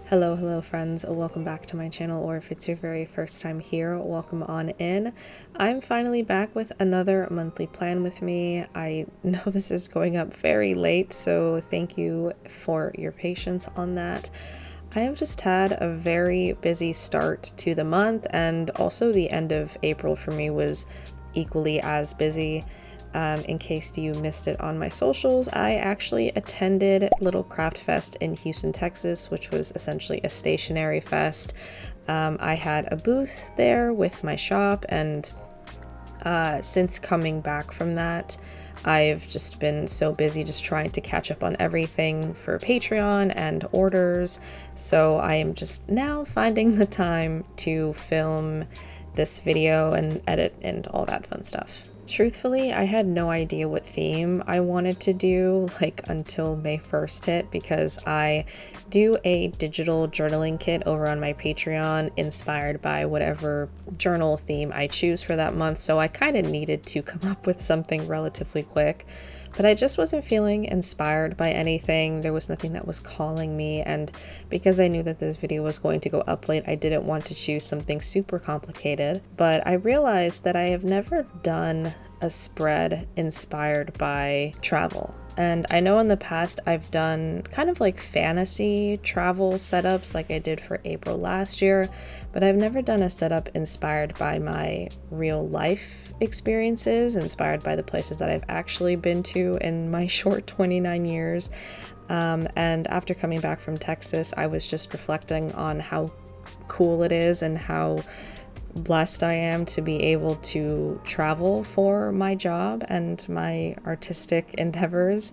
Hello friends, welcome back to my channel, or if it's your very first time here, welcome on in. I'm finally back with another monthly plan with me. I know this is going up very late, so thank you for your patience on that. I have just had a very busy start to the month, and also the end of April for me was equally as busy. In case you missed it on my socials, I actually attended Little Craft Fest in Houston, Texas, which was essentially a stationery fest. I had a booth there with my shop, and since coming back from that, I've just been so busy just trying to catch up on everything for Patreon and orders, so I am just now finding the time to film this video and edit and all that fun stuff. Truthfully, I had no idea what theme I wanted to do until May 1st hit, because I do a digital journaling kit over on my Patreon inspired by whatever journal theme I choose for that month, so I kind of needed to come up with something relatively quick. But I just wasn't feeling inspired by anything. There was nothing that was calling me, and because I knew that this video was going to go up late, I didn't want to choose something super complicated. But I realized that I have never done a spread inspired by travel. And I know in the past I've done kind of fantasy travel setups like I did for April last year, but I've never done a setup inspired by my real life experiences, inspired by the places that I've actually been to in my short 29 years. And after coming back from Texas, I was just reflecting on how cool it is and how blessed I am to be able to travel for my job and my artistic endeavors.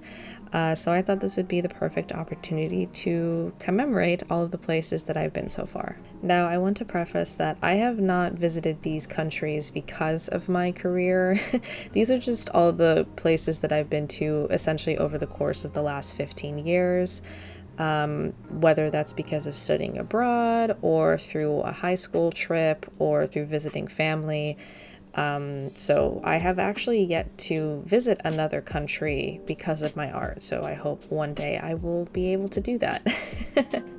So I thought this would be the perfect opportunity to commemorate all of the places that I've been so far. Now, I want to preface that I have not visited these countries because of my career. These are just all the places that I've been to essentially over the course of the last 15 years. Whether that's because of studying abroad or through a high school trip or through visiting family. So I have actually yet to visit another country because of my art, so I hope one day I will be able to do that.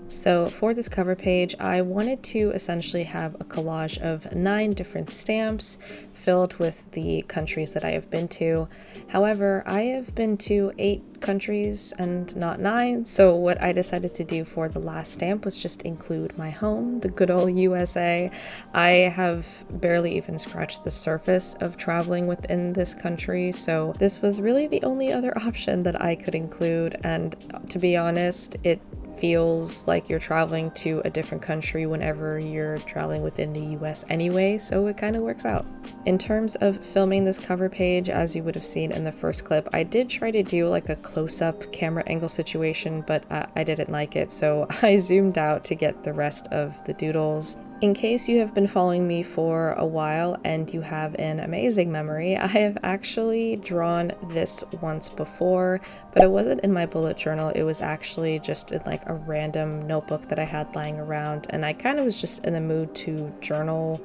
So for this cover page, I wanted to essentially have a collage of 9 different stamps filled with the countries that I have been to. However, I have been to 8 countries and not 9, so what I decided to do for the last stamp was just include my home, the good old USA. I have barely even scratched the surface of traveling within this country, so this was really the only other option that I could include, and to be honest, it feels like you're traveling to a different country whenever you're traveling within the US anyway, so it kind of works out. In terms of filming this cover page, as you would have seen in the first clip, I did try to do a close-up camera angle situation, but I didn't like it, so I zoomed out to get the rest of the doodles. In case you have been following me for a while and you have an amazing memory, I have actually drawn this once before, but it wasn't in my bullet journal. It was actually just in a random notebook that I had lying around, and I kind of was just in the mood to journal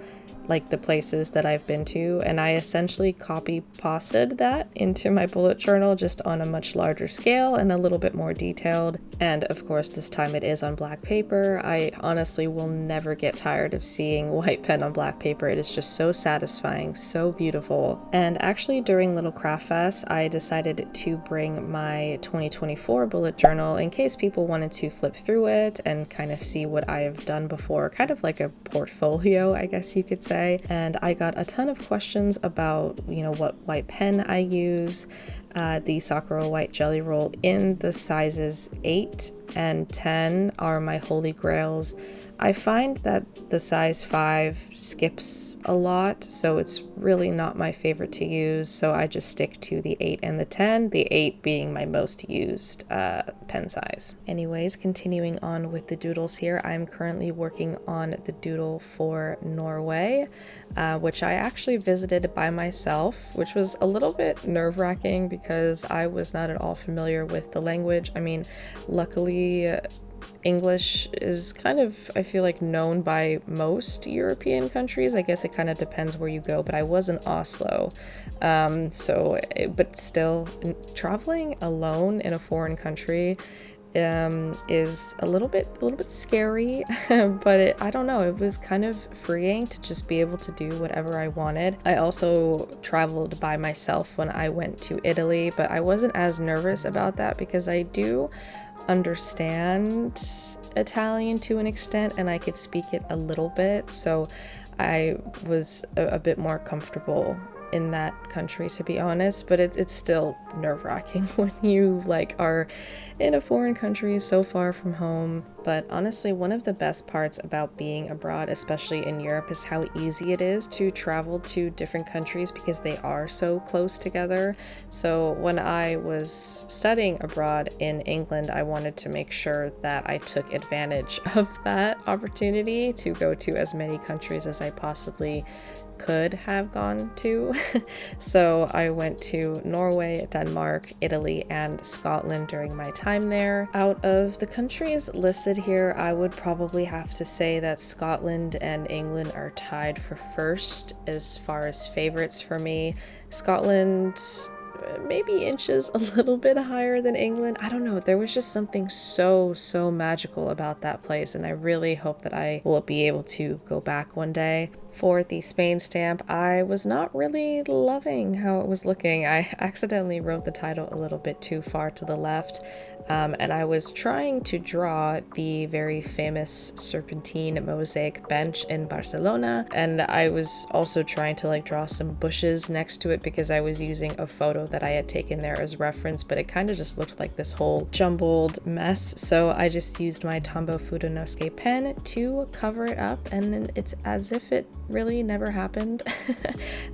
the places that I've been to, and I essentially copy-pasted that into my bullet journal just on a much larger scale and a little bit more detailed. And of course this time it is on black paper. I honestly will never get tired of seeing white pen on black paper. It is just so satisfying, so beautiful. And actually during Little Craft Fest, I decided to bring my 2024 bullet journal in case people wanted to flip through it and kind of see what I have done before, kind of like a portfolio, I guess you could say. And I got a ton of questions about, what white pen I use. The Sakura white jelly roll in the sizes 8 and 10 are my holy grails. I find that the size 5 skips a lot, so it's really not my favorite to use, so I just stick to the 8 and the 10, the 8 being my most used pen size. Anyways, continuing on with the doodles here, I'm currently working on the doodle for Norway, which I actually visited by myself, which was a little bit nerve-wracking because I was not at all familiar with the language. I mean, luckily English is kind of, I feel like, known by most European countries. I guess it kind of depends where you go, but I was in Oslo. But still, traveling alone in a foreign country is a little bit scary, but I don't know, it was kind of freeing to just be able to do whatever I wanted. I also traveled by myself when I went to Italy, but I wasn't as nervous about that because I do understand Italian to an extent and I could speak it a little bit, so I was a bit more comfortable in that country, to be honest. But it's still nerve-wracking when you are in a foreign country so far from home. But honestly, one of the best parts about being abroad, especially in Europe, is how easy it is to travel to different countries because they are so close together. So when I was studying abroad in England, I wanted to make sure that I took advantage of that opportunity to go to as many countries as I possibly could have gone to. So I went to Norway, Denmark, Italy, and Scotland during my time there. Out of the countries listed here, I would probably have to say that Scotland and England are tied for first as far as favorites for me. Scotland maybe inches a little bit higher than England. I don't know, there was just something so magical about that place, and I really hope that I will be able to go back one day. For the Spain stamp, I was not really loving how it was looking. I accidentally wrote the title a little bit too far to the left, and I was trying to draw the very famous serpentine mosaic bench in Barcelona, and I was also trying to draw some bushes next to it because I was using a photo that I had taken there as reference, but it kind of just looked like this whole jumbled mess, so I just used my Tombow Fudonosuke pen to cover it up, and it's as if it really never happened.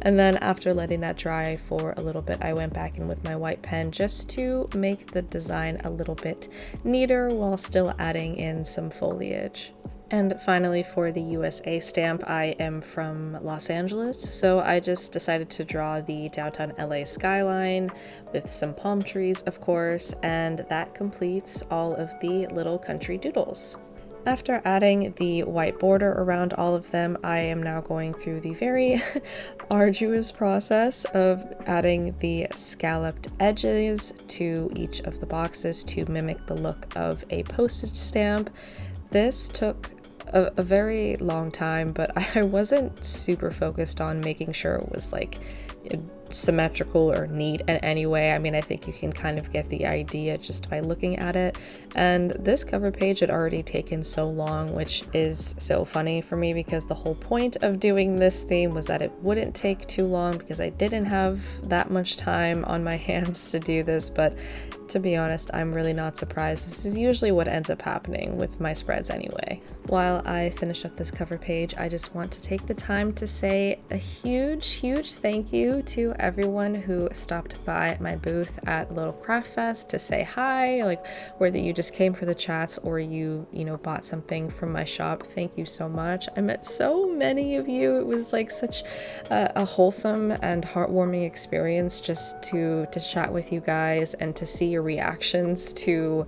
And then after letting that dry for a little bit, I went back in with my white pen just to make the design a little bit neater while still adding in some foliage. And finally, for the USA stamp, I am from Los Angeles, so I just decided to draw the downtown LA skyline with some palm trees, of course, and that completes all of the little country doodles. After adding the white border around all of them, I am now going through the very arduous process of adding the scalloped edges to each of the boxes to mimic the look of a postage stamp. This took a very long time, but I wasn't super focused on making sure it was symmetrical or neat in any way. I mean, I think you can kind of get the idea just by looking at it. And this cover page had already taken so long, which is so funny for me because the whole point of doing this theme was that it wouldn't take too long because I didn't have that much time on my hands to do this. But to be honest, I'm really not surprised. This is usually what ends up happening with my spreads anyway. While I finish up this cover page, I just want to take the time to say a huge thank you to everyone who stopped by my booth at Little Craft Fest to say hi, whether you just came for the chats or you bought something from my shop. Thank you so much. I met so many of you. It was such a wholesome and heartwarming experience just to chat with you guys and to see your reactions to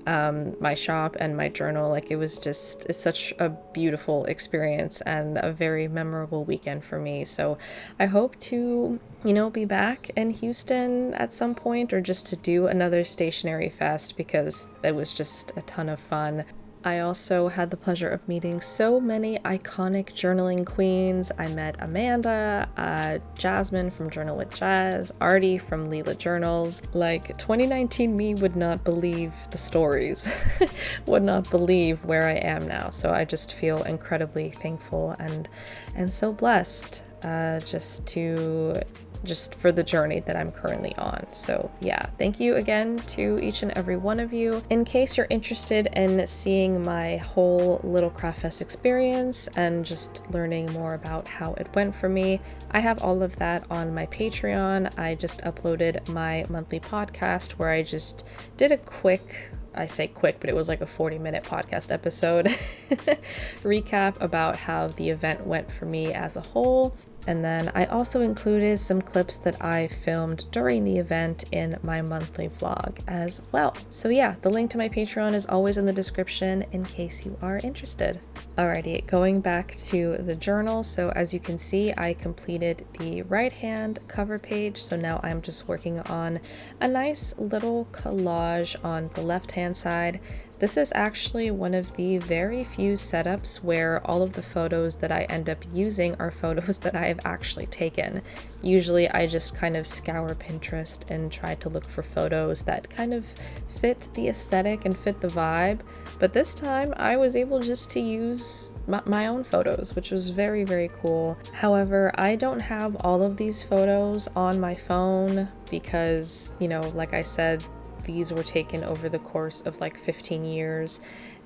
my shop and my journal. It's such a beautiful experience and a very memorable weekend for me. So I hope to be back in Houston at some point, or just to do another stationery fest because it was just a ton of fun. I also had the pleasure of meeting so many iconic journaling queens. I met Amanda, Jasmine from Journal with Jazz, Artie from Leela Journals. 2019 me would not believe the stories, would not believe where I am now. So I just feel incredibly thankful and so blessed just for the journey that I'm currently on. So yeah, thank you again to each and every one of you. In case you're interested in seeing my whole Little Craft Fest experience and just learning more about how it went for me, I have all of that on my Patreon. I just uploaded my monthly podcast where I just did a quick I say quick, but it was like a 40-minute podcast episode recap about how the event went for me as a whole. And then I also included some clips that I filmed during the event in my monthly vlog as well. So yeah, the link to my Patreon is always in the description in case you are interested. Alrighty, going back to the journal. So as you can see, I completed the right-hand cover page. So now I'm just working on a nice little collage on the left-hand side. This is actually one of the very few setups where all of the photos that I end up using are photos that I have actually taken. Usually I just kind of scour Pinterest and try to look for photos that kind of fit the aesthetic and fit the vibe, but this time I was able just to use my own photos, which was very, very cool. However, I don't have all of these photos on my phone because, you know, like I said, these were taken over the course of like 15 years,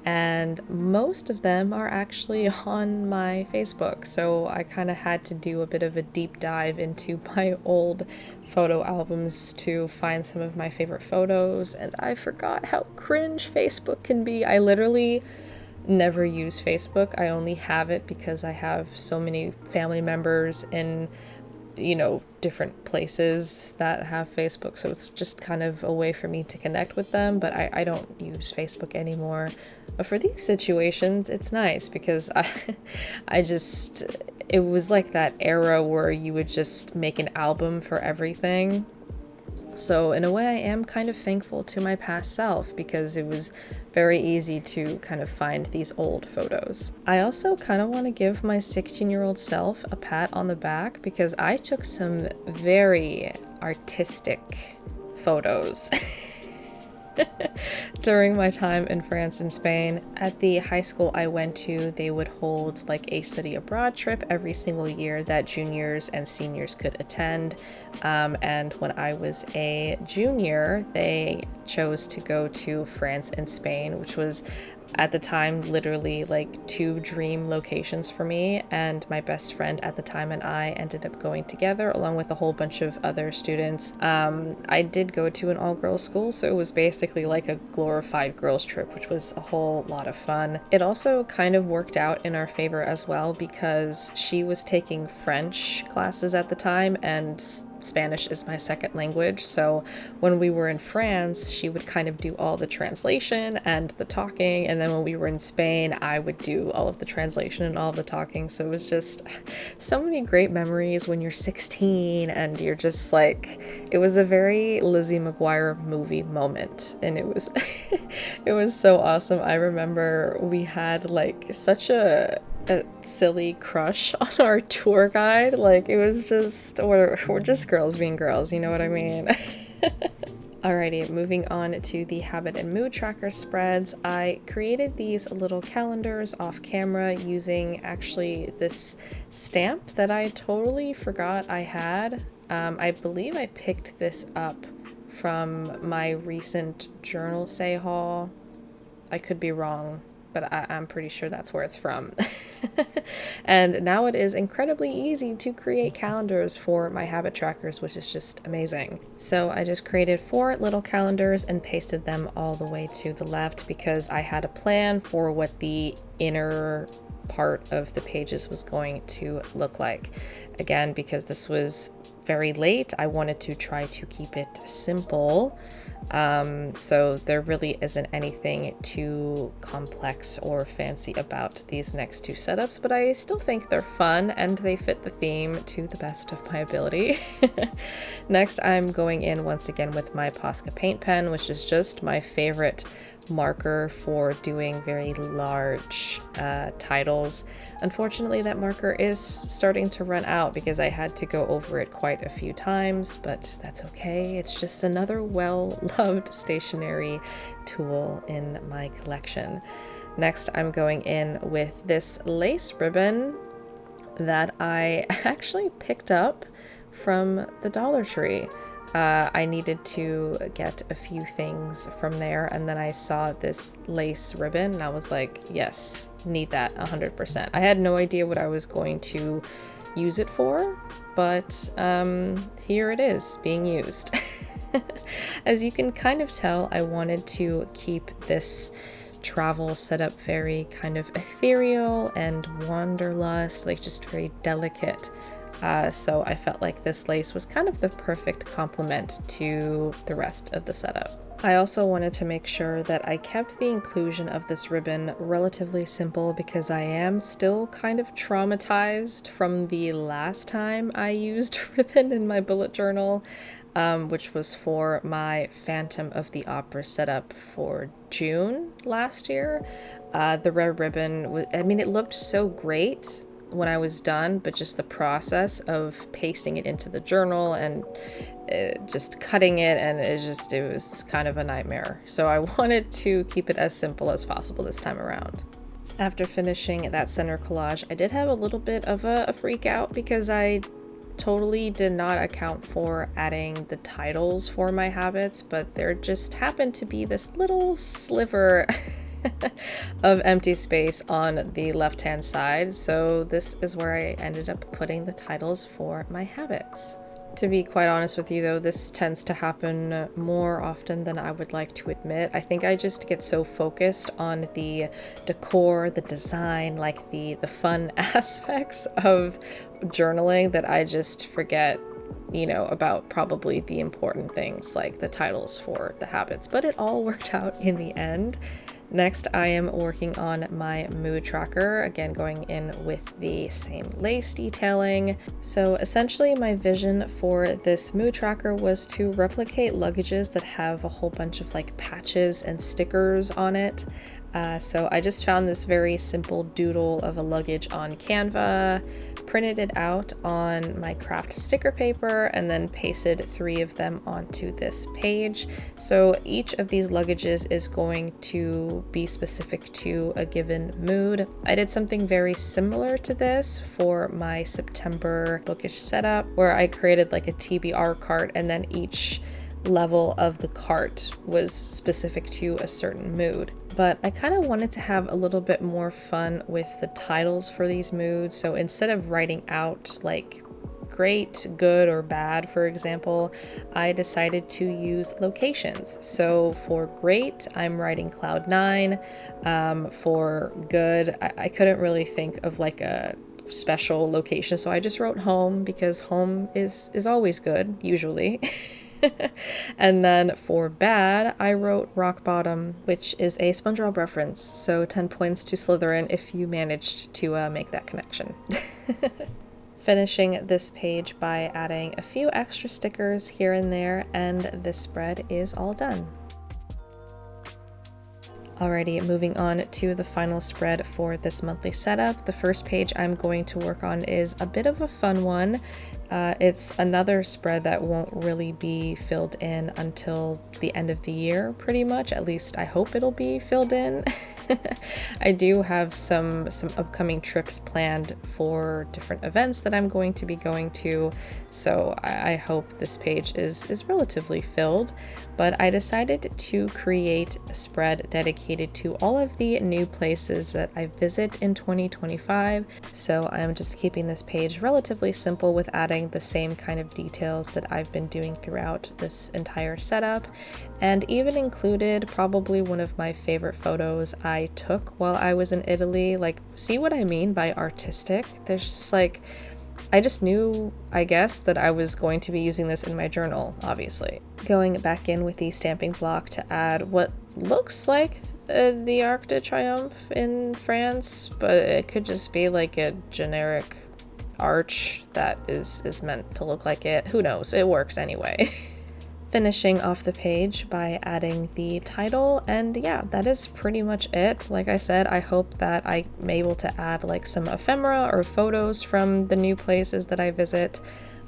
and most of them are actually on my Facebook. So I kind of had to do a bit of a deep dive into my old photo albums to find some of my favorite photos, and I forgot how cringe Facebook can be. I literally never use Facebook. I only have it because I have so many family members in, you know, different places that have Facebook, so it's just kind of a way for me to connect with them, but I don't use Facebook anymore. But for these situations, it's nice because it was like that era where you would just make an album for everything. So in a way, I am kind of thankful to my past self because it was very easy to kind of find these old photos. I also kind of want to give my 16-year-old self a pat on the back because I took some very artistic photos during my time in France and Spain. At the high school I went to, they would hold like a study abroad trip every single year that juniors and seniors could attend. And when I was a junior, they chose to go to France and Spain, which was at the time literally like two dream locations for me, and my best friend at the time and I ended up going together along with a whole bunch of other students. I did go to an all-girls school, so it was basically like a glorified girls trip, which was a whole lot of fun. It also kind of worked out in our favor as well because she was taking French classes at the time and Spanish is my second language, so when we were in France, she would kind of do all the translation and the talking, and then when we were in Spain, I would do all of the translation and all of the talking. So it was just so many great memories when you're 16 and you're just like, it was a very Lizzie McGuire movie moment, and it was it was so awesome. I remember we had like such a silly crush on our tour guide. Like, it was just, we're just girls being girls, you know what I mean? Alrighty, moving on to the habit and mood tracker spreads. I created these little calendars off camera using actually this stamp that I totally forgot I had. I believe I picked this up from my recent journal say haul. I could be wrong, but I'm pretty sure that's where it's from. And now it is incredibly easy to create calendars for my habit trackers, which is just amazing. So I just created 4 little calendars and pasted them all the way to the left because I had a plan for what the inner part of the pages was going to look like. Again, because this was very late, I wanted to try to keep it simple. So there really isn't anything too complex or fancy about these next 2 setups, but I still think they're fun and they fit the theme to the best of my ability. Next, I'm going in once again with my Posca paint pen, which is just my favorite marker for doing very large titles. Unfortunately, that marker is starting to run out because I had to go over it quite a few times, but that's okay. It's just another well-loved stationery tool in my collection. Next, I'm going in with this lace ribbon that I actually picked up from the Dollar Tree. I needed to get a few things from there, and then I saw this lace ribbon and I was like, yes, need that 100%. I had no idea what I was going to use it for, but here it is being used. As you can kind of tell, I wanted to keep this travel setup very kind of ethereal and wanderlust, like just very delicate. So I felt like this lace was kind of the perfect complement to the rest of the setup. I also wanted to make sure that I kept the inclusion of this ribbon relatively simple because I am still kind of traumatized from the last time I used ribbon in my bullet journal, which was for my Phantom of the Opera setup for June last year. The red ribbon, I mean, it looked so great when I was done, but just the process of pasting it into the journal and just cutting it, and it was kind of a nightmare. So I wanted to keep it as simple as possible this time around. After finishing that center collage, I did have a little bit of a freak out because I totally did not account for adding the titles for my habits, but there just happened to be this little sliver of empty space on the left hand side, so this is where I ended up putting the titles for my habits. To be quite honest with you though, this tends to happen more often than I would like to admit. I think I just get so focused on the decor, the design, like the fun aspects of journaling that I just forget, you know, about probably the important things like the titles for the habits, but it all worked out in the end. Next, I am working on my mood tracker, again going in with the same lace detailing. So essentially my vision for this mood tracker was to replicate luggages that have a whole bunch of like patches and stickers on it. So I just found this very simple doodle of a luggage on Canva, printed it out on my craft sticker paper, and then pasted 3 of them onto this page. So each of these luggages is going to be specific to a given mood. I did something very similar to this for my September bookish setup, where I created like a TBR cart, and then each level of the cart was specific to a certain mood. But I kind of wanted to have a little bit more fun with the titles for these moods, so instead of writing out like great, good, or bad, for example, I decided to use locations. So for great, I'm writing Cloud 9. For good, I couldn't really think of like a special location, so I just wrote home because home is always good, usually. And then for bad, I wrote rock bottom, which is a SpongeBob reference, so 10 points to Slytherin if you managed to make that connection. Finishing this page by adding a few extra stickers here and there, and this spread is all done. Alrighty, moving on to the final spread for this monthly setup. The first page I'm going to work on is a bit of a fun one. It's another spread that won't really be filled in until the end of the year, pretty much. At least I hope it'll be filled in. I do have some upcoming trips planned for different events that I'm going to be going to, so I hope this page is relatively filled. But I decided to create a spread dedicated to all of the new places that I visit in 2025. So I'm just keeping this page relatively simple with adding the same kind of details that I've been doing throughout this entire setup, and even included probably one of my favorite photos I took while I was in Italy. Like, see what I mean by artistic? There's just like, I just knew, I guess, that I was going to be using this in my journal, obviously. Going back in with the stamping block to add what looks like the Arc de Triomphe in France, but it could just be like a generic arch that is meant to look like it. Who knows? It works anyway. Finishing off the page by adding the title, and yeah, that is pretty much it. Like I said, I hope that I'm able to add like some ephemera or photos from the new places that I visit.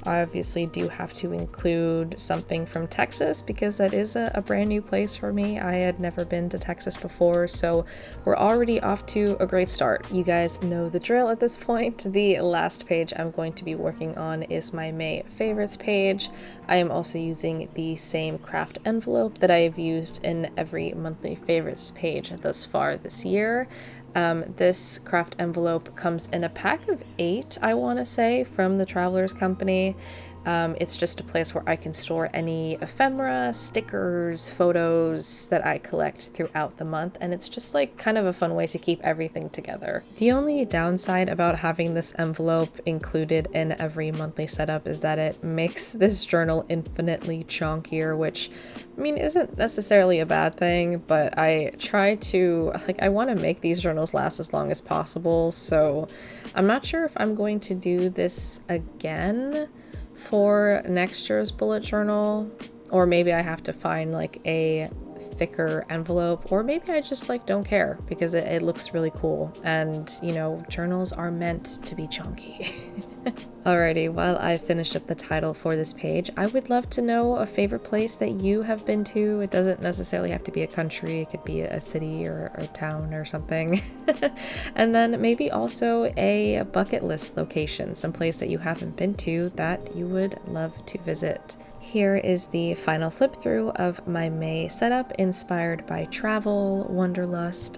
I obviously do have to include something from Texas because that is a brand new place for me. I had never been to Texas before, so we're already off to a great start. You guys know the drill at this point. The last page I'm going to be working on is my May favorites page. I am also using the same craft envelope that I have used in every monthly favorites page thus far this year. This craft envelope comes in a pack of 8, I want to say, from the Traveler's Company. It's just a place where I can store any ephemera, stickers, photos that I collect throughout the month, and it's just like kind of a fun way to keep everything together. The only downside about having this envelope included in every monthly setup is that it makes this journal infinitely chunkier, which I mean isn't necessarily a bad thing, but I try to, like, I want to make these journals last as long as possible, so I'm not sure if I'm going to do this again for next year's bullet journal, or maybe I have to find like a thicker envelope, or maybe I just like don't care because it looks really cool, and you know, journals are meant to be chunky. Alrighty, while I finished up the title for this page, I would love to know a favorite place that you have been to. It doesn't necessarily have to be a country, it could be a city or a town or something. And then maybe also a bucket list location, some place that you haven't been to that you would love to visit. Here is the final flip through of my May setup, inspired by travel, wanderlust,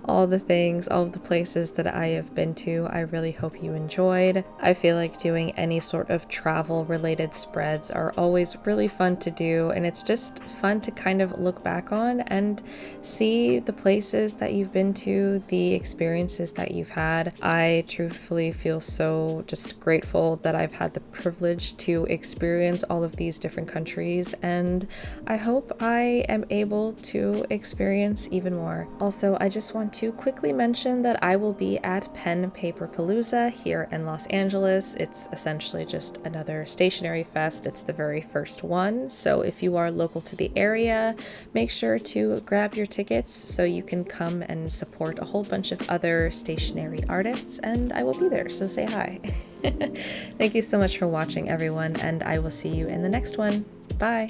all the things, all of the places that I have been to. I really hope you enjoyed. I feel like doing any sort of travel related spreads are always really fun to do, and it's just fun to kind of look back on and see the places that you've been to, the experiences that you've had. I truthfully feel so just grateful that I've had the privilege to experience all of these different countries, and I hope I am able to experience even more. Also, I just want to quickly mention that I will be at Pen Paper Palooza here in Los Angeles. It's essentially just another stationery fest. It's the very first one, so if you are local to the area, make sure to grab your tickets so you can come and support a whole bunch of other stationery artists, and I will be there, so say hi. Thank you so much for watching, everyone, and I will see you in the next one. Bye!